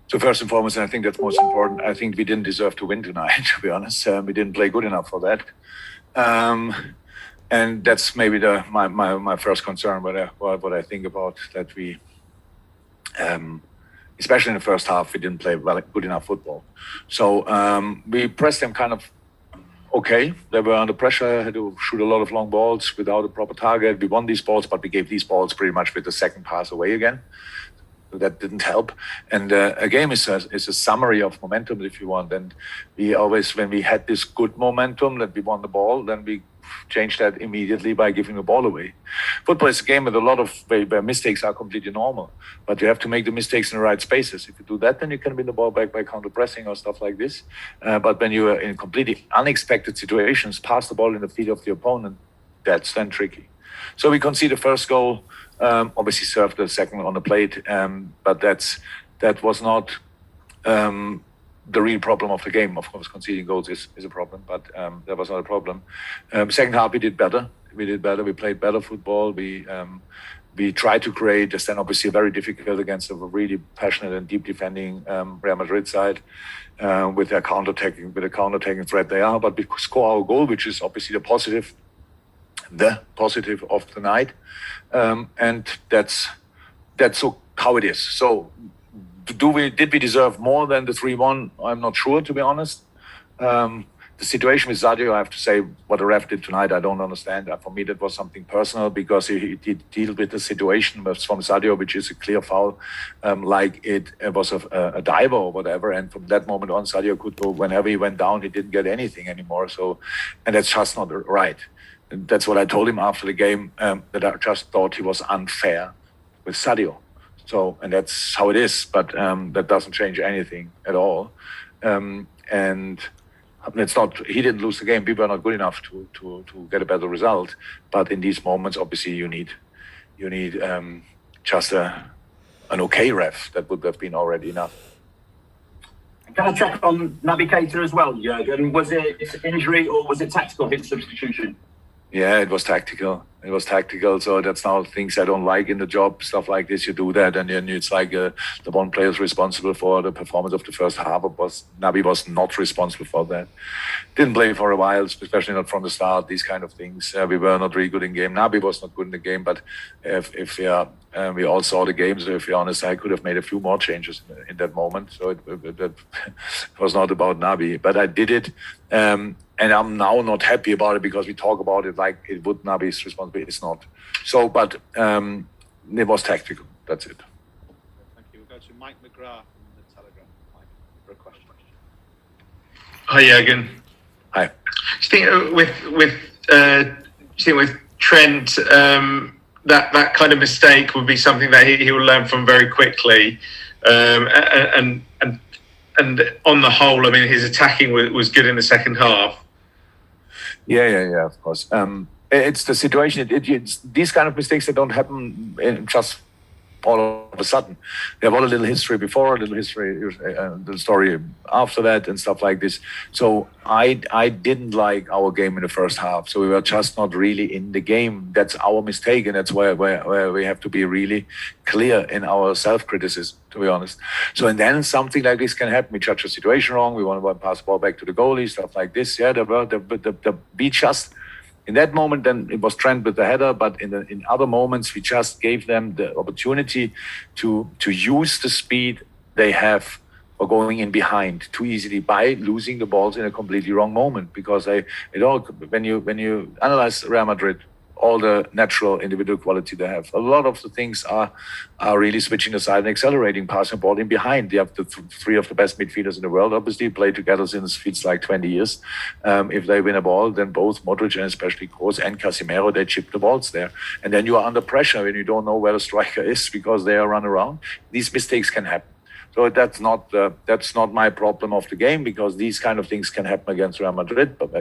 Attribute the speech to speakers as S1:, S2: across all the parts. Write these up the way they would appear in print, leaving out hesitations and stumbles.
S1: So first and foremost, and I think that's most important, I think we didn't deserve to win tonight, to be honest. We didn't play good enough for that. And that's maybe my first concern, what I think about that we, especially in the first half, we didn't play good enough football. So we pressed them kind of okay. They were under pressure, had to shoot a lot of long balls without a proper target. We won these balls, but we gave these balls pretty much with the second pass away again. That didn't help. And a game is a summary of momentum, if you want. And we always, when we had this good momentum that we won the ball, then we changed that immediately by giving the ball away. Football is a game with a lot of where mistakes are completely normal, but you have to make the mistakes in the right spaces. If you do that, then you can win the ball back by counter pressing or stuff like this. But when you are in completely unexpected situations, pass the ball in the feet of the opponent, that's then tricky. So we concede the first goal. Obviously served the second on the plate, but that was not the real problem of the game. Of course, conceding goals is a problem, but that was not a problem. Second half, we did better. We played better football. We tried to create, just then obviously very difficult against a really passionate and deep defending Real Madrid side with their counter-attacking threat they are. But we score our goal, which is obviously the positive of the night, and that's how it is. So, did we deserve more than the 3-1? I'm not sure, to be honest. The situation with Sadio, I have to say, what the ref did tonight, I don't understand. For me, that was something personal because he dealt with the situation from Sadio, which is a clear foul, like it was a diver or whatever. And from that moment on, Sadio could go whenever he went down. He didn't get anything anymore. So, and that's just not right. And that's what I told him after the game, that I just thought he was unfair with Sadio. So, and that's how it is, but that doesn't change anything at all. And it's not, he didn't lose the game. We were not good enough to get a better result. But in these moments, obviously, you need just an okay ref. That would have been already enough.
S2: Can I check on Naby Keita as well, Jürgen? Was it injury or was it tactical hit substitution?
S1: Yeah, it was tactical. So that's now things I don't like in the job, stuff like this. You do that, and then it's like the one player is responsible for the performance of the first half. Naby was not responsible for that. Didn't play for a while, especially not from the start. These kind of things. We were not really good in game. Naby was not good in the game, but if we all saw the game. So if you're honest, I could have made a few more changes in that moment. So it was not about Naby, but I did it. And I'm now not happy about it because we talk about it like it would Naby's responsibility. It's not. So, but it was tactical. That's it.
S3: Thank you. We'll go to Mike McGrath from the Telegraph. Mike, for a question.
S4: Hi, Jürgen.
S1: Hi.
S4: Do you think with Trent, that kind of mistake would be something that he will learn from very quickly, and on the whole, I mean, his attacking was good in the second half.
S1: Yeah, of course. It's the situation. It's these kind of mistakes that don't happen just all of a sudden. They have all a little history before, a little history, the story after that, and stuff like this. So I didn't like our game in the first half. So we were just not really in the game. That's our mistake, and that's where we have to be really clear in our self-criticism, to be honest. So, and then something like this can happen. We judge the situation wrong. We want to pass the ball back to the goalie, stuff like this. Yeah, we just, in that moment, then it was Trent with the header, but in other moments, we just gave them the opportunity to use the speed they have for going in behind too easily by losing the balls in a completely wrong moment. Because when you analyze Real Madrid, all the natural individual quality they have, a lot of the things are really switching aside and accelerating, passing the ball in behind. They have the three of the best midfielders in the world, obviously, play together since it feels like 20 years. If they win a ball, then both Modric and especially Kroos and Casemiro, they chip the balls there. And then you are under pressure when you don't know where the striker is because they are run around. These mistakes can happen. So that's not my problem of the game, because these kind of things can happen against Real Madrid. But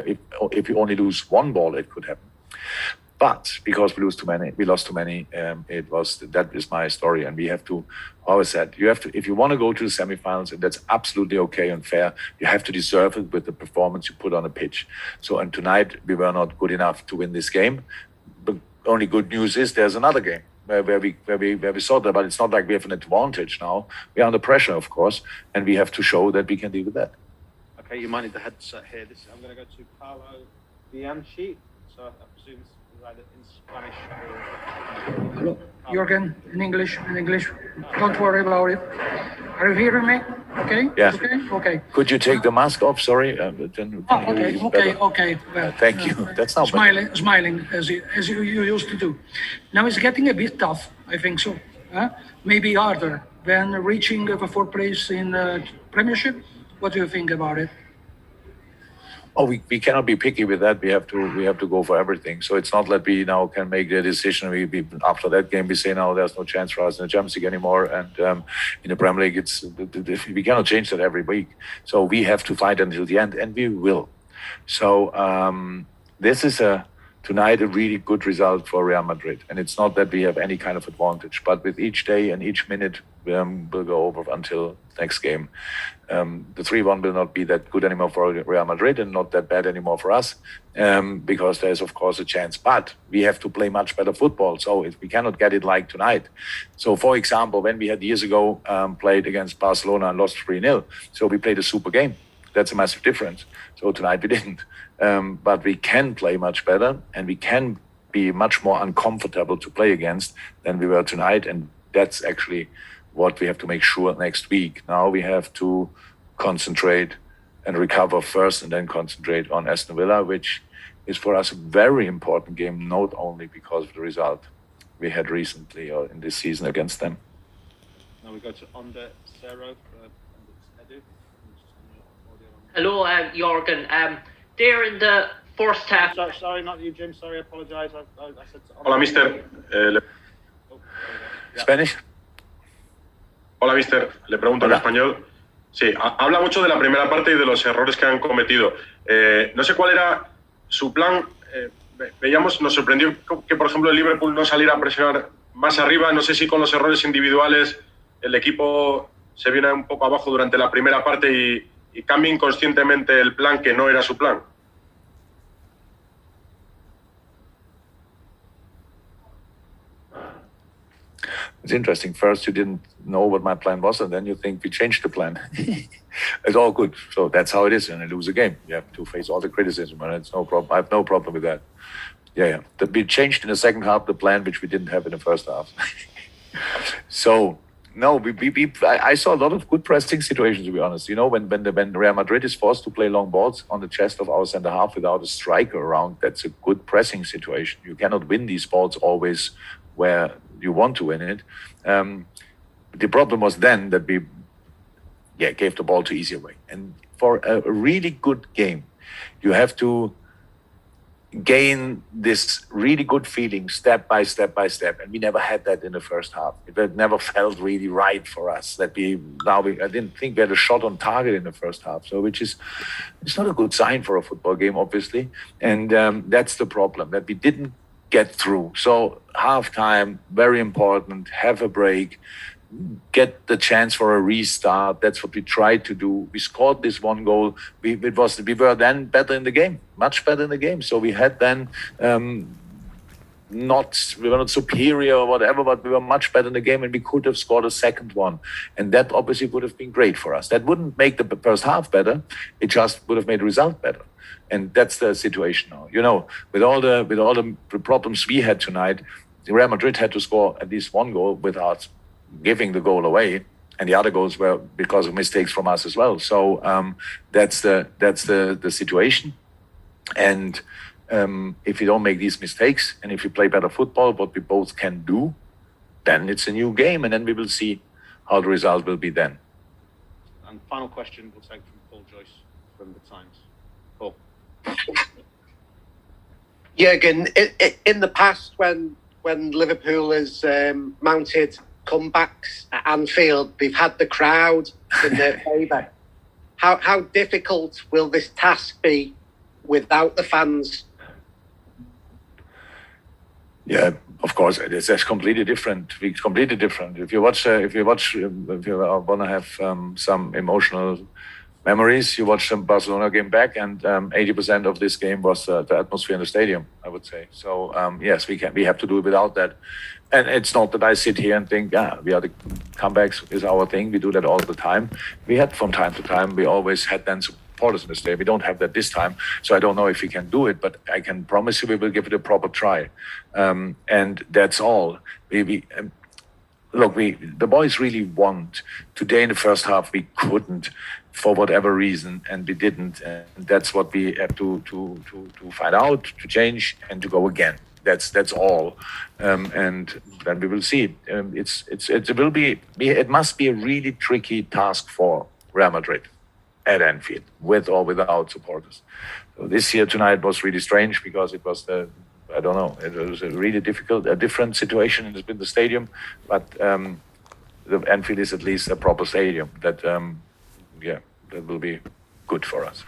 S1: if you only lose one ball, it could happen. But because we lost too many, that is my story. And we have to, always said, if you want to go to the semifinals, and that's absolutely okay and fair, you have to deserve it with the performance you put on the pitch. So, and tonight we were not good enough to win this game. But only good news is there's another game. where we saw that, but it's not like we have an advantage now. We are under pressure, of course, and we have to show that we can deal with that.
S3: Okay, you might need the headset here. I'm going to go to Paulo Bianchi. So I presume it's either in Spanish or...
S5: Hello, Jürgen, in English. Don't worry about it. Are you hearing me? Okay?
S1: Yeah.
S5: Okay.
S1: Could you take the mask off? Sorry.
S5: Okay. Well,
S1: thank you. That's not bad.
S5: Smiling as you used to do. Now it's getting a bit tough, I think so. Maybe harder than reaching the fourth place in Premiership. What do you think about it?
S1: Oh, we cannot be picky with that. We have to go for everything. So it's not that we now can make the decision. We after that game we say now there's no chance for us in the Champions League anymore, and in the Premier League we cannot change that every week. So we have to fight until the end, and we will. So this is tonight a really good result for Real Madrid, and it's not that we have any kind of advantage, but with each day and each minute we'll go over until next game. The 3-1 will not be that good anymore for Real Madrid and not that bad anymore for us, because there's of course a chance. But we have to play much better football, so we cannot get it like tonight. So for example, when we had years ago played against Barcelona and lost 3-0, so we played a super game. That's a massive difference. So tonight we didn't. But we can play much better, and we can be much more uncomfortable to play against than we were tonight. And that's actually what we have to make sure next week. Now we have to concentrate and recover first, and then concentrate on Aston Villa, which is for us a very important game, not only because of the result we had recently or in this season against them.
S3: Now we go to Onder Zero. Edu.
S6: Hello, Jürgen. There in the first half.
S3: Sorry, not you, Jim. Sorry, I apologise. I said.
S7: Hola, mister.
S1: Spanish?
S7: Hola, mister. Le pregunto en español. Sí, habla mucho de la primera parte y de los errores que han cometido. No sé cuál era su plan. Veíamos, nos sorprendió que, por ejemplo, el Liverpool no saliera a presionar más arriba. No sé si con los errores individuales el equipo se viene un poco abajo durante la primera parte y cambia inconscientemente el plan, que no era su plan.
S1: It's interesting. First, you didn't know what my plan was, and then you think we changed the plan. It's all good. So that's how it is. And I lose a game. You have to face all the criticism, and it's no problem. I have no problem with that. Yeah. We changed in the second half the plan, which we didn't have in the first half. So no, I saw a lot of good pressing situations, to be honest. You know, when Real Madrid is forced to play long balls on the chest of our centre half without a striker around, that's a good pressing situation. You cannot win these balls always where you want to win it. The problem was then that we gave the ball too easy away. And for a really good game, you have to gain this really good feeling step by step by step. And we never had that in the first half. It never felt really right for us that I didn't think we had a shot on target in the first half. So it's not a good sign for a football game, obviously. And that's the problem, that we didn't get through. So halftime, very important, have a break, get the chance for a restart. That's what we tried to do. We scored this one goal. We were then better in the game, much better in the game. So we had then we were not superior or whatever, but we were much better in the game, and we could have scored a second one. And that obviously would have been great for us. That wouldn't make the first half better. It just would have made the result better. And that's the situation now. You know, with all the problems we had tonight, Real Madrid had to score at least one goal without giving the goal away, and the other goals were because of mistakes from us as well. So that's the situation. And if you don't make these mistakes, and if you play better football, what we both can do, then it's a new game, and then we will see how the result will be then.
S3: And final question we'll take from Paul Joyce from the Times. Paul.
S8: Jürgen, in the past, when Liverpool has mounted comebacks at Anfield, they've had the crowd in their favour. How difficult will this task be without the fans?
S1: Yeah, of course, it's completely different. It's completely different. If you want to have some emotional memories. You watch the Barcelona game back, and 80% of this game was the atmosphere in the stadium, I would say. So yes, we have to do it without that. And it's not that I sit here and think, we are the comebacks is our thing. We do that all the time. We had from time to time. We always had then supporters in the stadium. We don't have that this time, so I don't know if we can do it. But I can promise you, we will give it a proper try. And that's all. Look, the boys really want. Today in the first half, we couldn't, for whatever reason, and we didn't. And that's what we have to find out, to change, and to go again. That's all, and then we will see. It must be a really tricky task for Real Madrid at Anfield, with or without supporters. So this year tonight was really strange because it was it was a really different situation in the stadium. But the Anfield is at least a proper stadium that will be good for us.